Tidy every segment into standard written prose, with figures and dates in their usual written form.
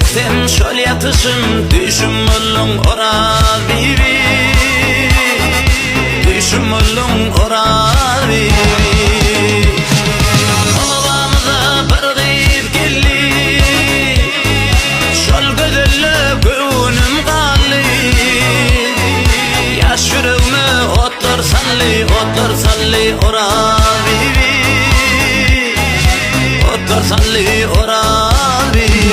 desem şol yatışım düşüm ollun ora bibi, düşüm ollun ora bibi. Babamıza bir gıyıp geldi, şol gözelle göğünüm kalli. Yaş yüreğime otlar salli ora bibi, otlar salli ora bibi.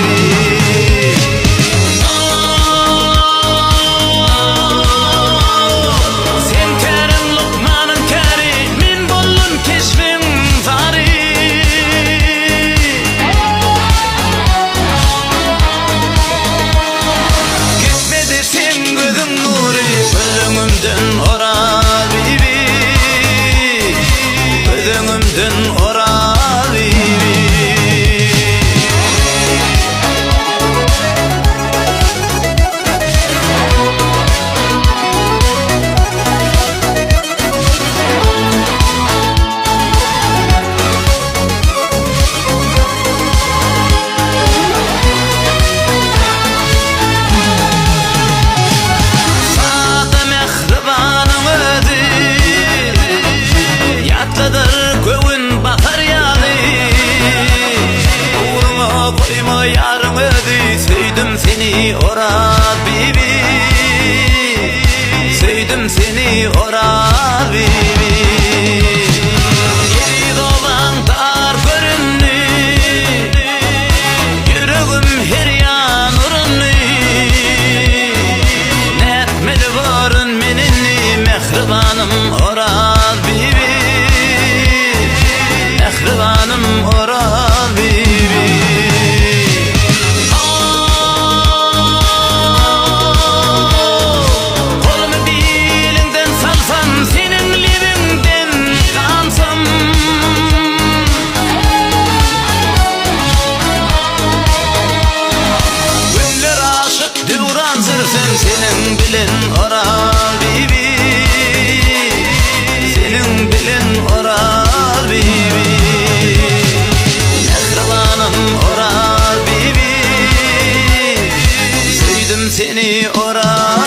Yarım ödü sevdim seni ora bibi, sevdim seni ora bibi. Yeri dolan dar göründü, yüreğim her yan urunlu. Ne etmeli varın menini mehribanım ora bibi, mehribanım ora bibi. Senin bilin ora bibi, senin bilin ora bibi. Mehribanım ora bibi, sevdim seni ora